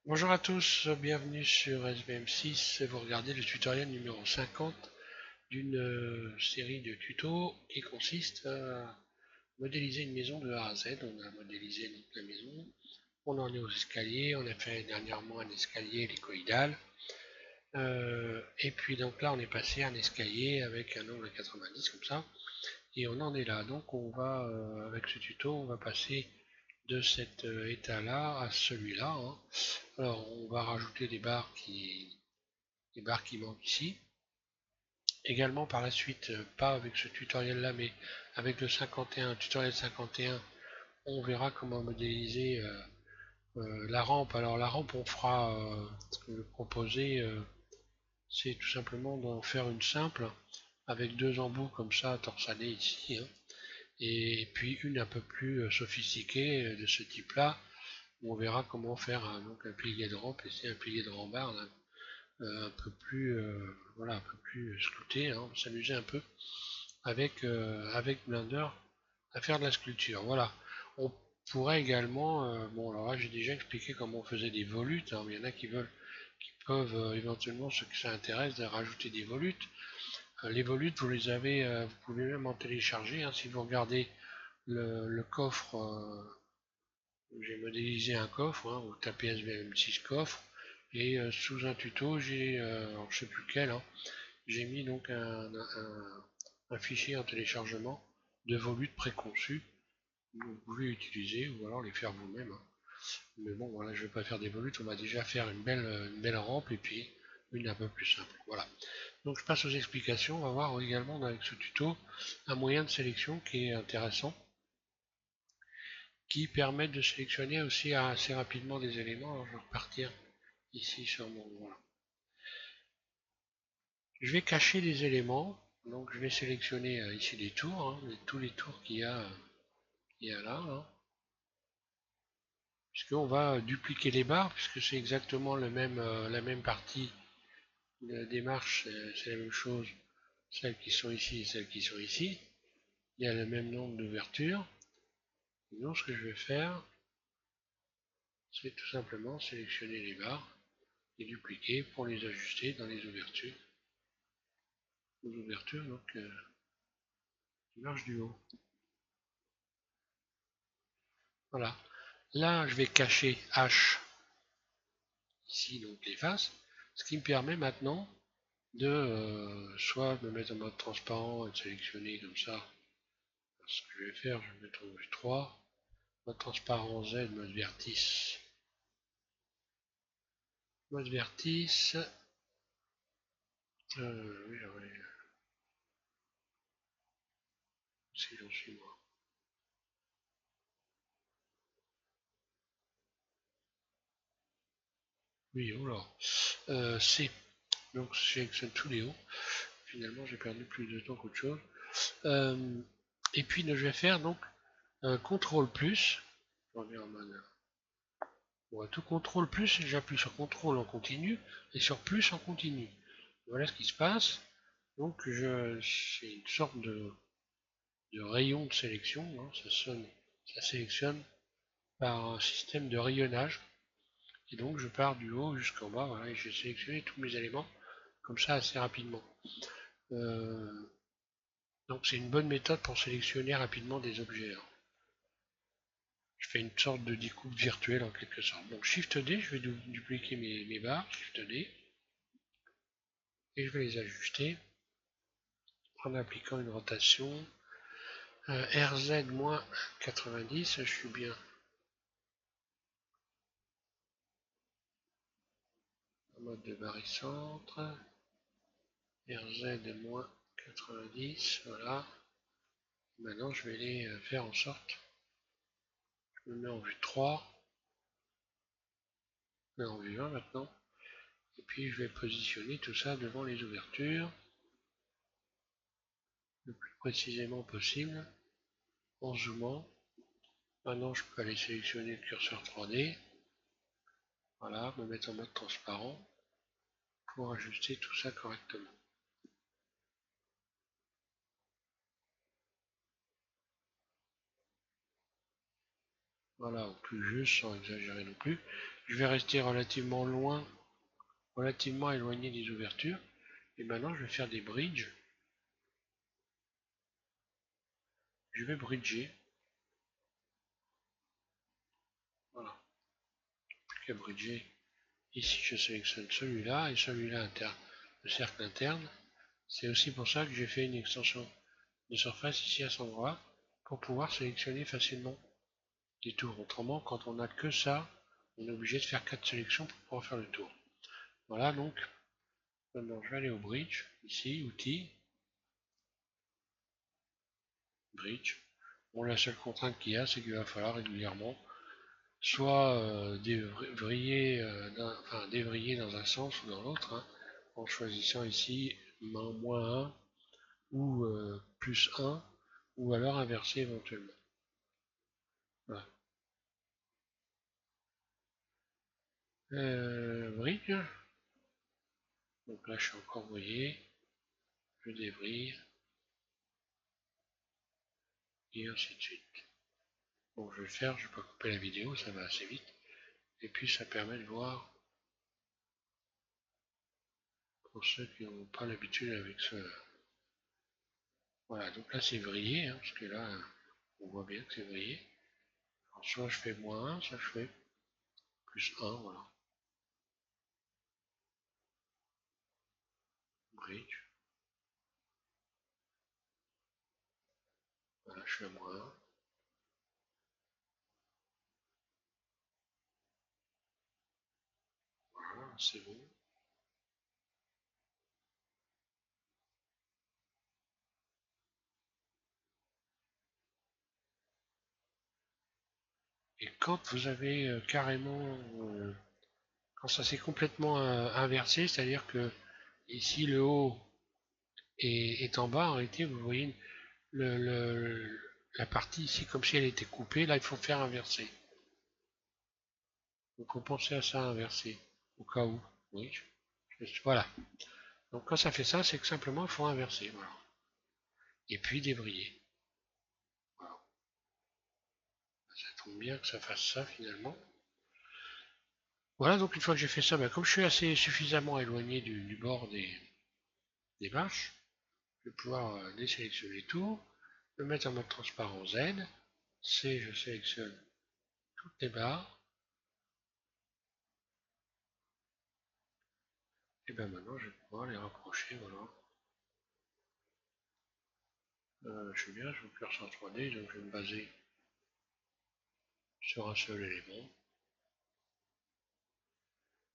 Bonjour à tous, bienvenue sur SBM6 et vous regardez le tutoriel numéro 50 d'une série de tutos qui consiste à modéliser une maison de A à Z. On a modélisé donc la maison, on en est aux escaliers, on a fait dernièrement un escalier hélicoïdal et puis donc là on est passé à un escalier avec un angle à 90 comme ça et on en est là. Donc on va avec ce tuto on va passer de cet état-là à celui-là, hein. Alors on va rajouter des barres qui manquent ici. Également par la suite, pas avec ce tutoriel-là, mais avec le 51, tutoriel 51, on verra comment modéliser la rampe. Alors la rampe, on fera ce que je proposais, c'est tout simplement d'en faire une simple avec deux embouts comme ça torsadés ici, hein, et puis une un peu plus sophistiquée de ce type-là, où on verra comment faire donc un pilier de rampe et c'est un pilier de rambarde là, un peu plus voilà, un peu plus sculpté, hein. On va s'amuser un peu avec Blender à faire de la sculpture. Voilà. On pourrait également, bon alors là j'ai déjà expliqué comment on faisait des volutes, hein. Il y en a qui peuvent éventuellement, ceux que ça intéresse, de rajouter des volutes. Les volutes, vous les avez, vous pouvez même en télécharger, hein. Si vous regardez le coffre, j'ai modélisé un coffre, hein, vous tapez SVM6 coffre, et sous un tuto, j'ai, je sais plus lequel, hein, j'ai mis donc un fichier en téléchargement de volutes préconçus que vous pouvez utiliser ou alors les faire vous-même, hein. Mais bon, voilà, je ne vais pas faire des volutes, on va déjà faire une belle rampe et puis une un peu plus simple. Voilà. Donc je passe aux explications. On va voir également avec ce tuto un moyen de sélection qui est intéressant, qui permet de sélectionner aussi assez rapidement des éléments. Alors je vais repartir ici sur mon... Voilà. Je vais cacher les éléments. Donc je vais sélectionner ici les tours, hein, tous les tours qu'il y a là, hein, puisqu'on va dupliquer les barres, puisque c'est exactement la même partie des marches, c'est la même chose, celles qui sont ici et celles qui sont ici. Il y a le même nombre d'ouvertures. Donc ce que je vais faire, c'est tout simplement sélectionner les barres et dupliquer pour les ajuster dans les ouvertures. Les ouvertures donc qui marchent du haut. Voilà. Là, je vais cacher H ici, donc les faces, ce qui me permet maintenant de soit me mettre en mode transparent et de sélectionner comme ça. Ce que je vais faire, je vais mettre en vue 3, mode transparent Z, mode vertice. Mode vertice, oui, oui, si j'en suis moi. Oui, alors, C, donc je sélectionne tous les hauts. Finalement, j'ai perdu plus de temps qu'autre chose. Euh, et puis, je vais faire donc CTRL plus. Je reviens en mode. Bon, tout CTRL plus, j'appuie sur CTRL en continu et sur plus en continu. Voilà ce qui se passe. Donc, c'est une sorte de rayon de sélection, hein. Ça sélectionne par un système de rayonnage. Et donc, je pars du haut jusqu'en bas. Voilà, et j'ai sélectionné tous mes éléments comme ça assez rapidement. Euh, donc, c'est une bonne méthode pour sélectionner rapidement des objets, hein. Je fais une sorte de découpe virtuelle en quelque sorte. Donc Shift D, je vais dupliquer mes barres, Shift D, et je vais les ajuster en appliquant une rotation. RZ-90, je suis bien en mode de barycentre. RZ-90, voilà. Maintenant je vais les faire en sorte. Je me mets en vue 3, je me mets en vue 1 maintenant. Et puis je vais positionner tout ça devant les ouvertures le plus précisément possible en zoomant. Maintenant, je peux aller sélectionner le curseur 3D. Voilà, me mettre en mode transparent pour ajuster tout ça correctement. Voilà, au plus juste, sans exagérer non plus. je vais rester relativement loin, relativement éloigné des ouvertures. Et maintenant je vais faire des bridges. Je vais bridger. Voilà. Plus qu'à bridger. Ici je sélectionne celui-là et celui-là interne, le cercle interne. C'est aussi pour ça que j'ai fait une extension de surface ici à cet endroit pour pouvoir sélectionner facilement des tours. Autrement, quand on n'a que ça, on est obligé de faire 4 sélections pour pouvoir faire le tour. Voilà, donc maintenant je vais aller au bridge, ici, outils, bridge. Bon, la seule contrainte qu'il y a, c'est qu'il va falloir régulièrement soit dévriller, dévriller dans un sens ou dans l'autre, hein, en choisissant ici -1 ou +1, ou alors inverser éventuellement. Voilà. Bridge. Donc là je suis encore brouillé. Je dévrille. Et ainsi de suite. Bon, je vais le faire, je ne vais pas couper la vidéo, ça va assez vite. Et puis ça permet de voir, pour ceux qui n'ont pas l'habitude avec ce... Voilà, donc là c'est vrillé, hein, parce que là, on voit bien que c'est vrillé. Alors, soit je fais -1, soit je fais +1, voilà. Bridge. Voilà, je fais -1. Voilà, c'est bon. Et quand vous avez carrément... quand ça s'est complètement inversé, c'est-à-dire que ici le haut est en bas, en réalité, vous voyez la partie ici comme si elle était coupée, là il faut faire inverser. Donc faut penser à ça inverser, au cas où. Oui, voilà. Donc quand ça fait ça, c'est que simplement il faut inverser, voilà. Et puis débriller. Voilà. Ça tombe bien que ça fasse ça finalement. Voilà, donc une fois que j'ai fait ça, comme je suis assez suffisamment éloigné du bord des marches, je vais pouvoir désélectionner tout, le mettre en mode transparent Z. C, je sélectionne toutes les barres. Et bien maintenant, je vais pouvoir les rapprocher, voilà. Je suis bien, je veux plus en 3D, donc je vais me baser sur un seul élément.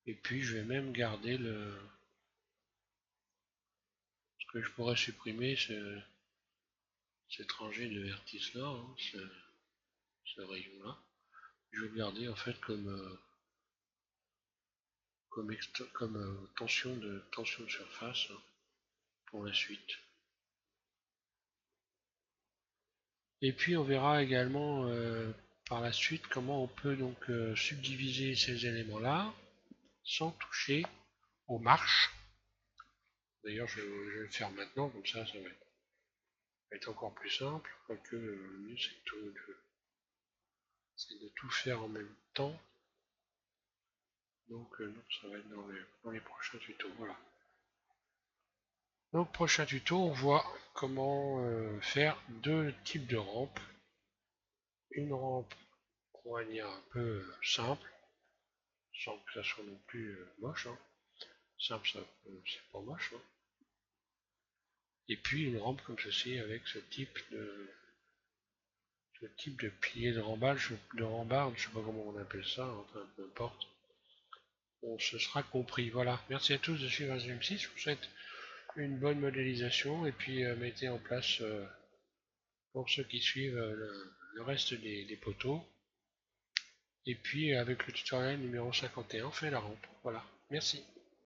Et puis je vais même garder ce que je pourrais supprimer, cette rangée de vertices là, hein, ce rayon là. Je vais le garder en fait comme tension de surface, hein, pour la suite. Et puis on verra également par la suite comment on peut donc subdiviser ces éléments là sans toucher aux marches. D'ailleurs je vais le faire maintenant, comme ça va être encore plus simple, quoique le mieux c'est de tout faire en même temps. Donc non, ça va être dans les prochains tutos, voilà. Donc prochain tuto, on voit comment faire deux types de rampes. Une rampe, on va dire un peu simple, sans que ça soit non plus moche, hein. Simple, c'est pas moche, hein. Et puis une rampe comme ceci avec ce type de pilier de rambarde, je sais pas comment on appelle ça, enfin, peu importe. On se sera compris. Voilà. Merci à tous de suivre HVM6. Je vous souhaite une bonne modélisation et puis mettez en place pour ceux qui suivent le reste des poteaux. Et puis avec le tutoriel numéro 51, on fait la rampe. Voilà. Merci.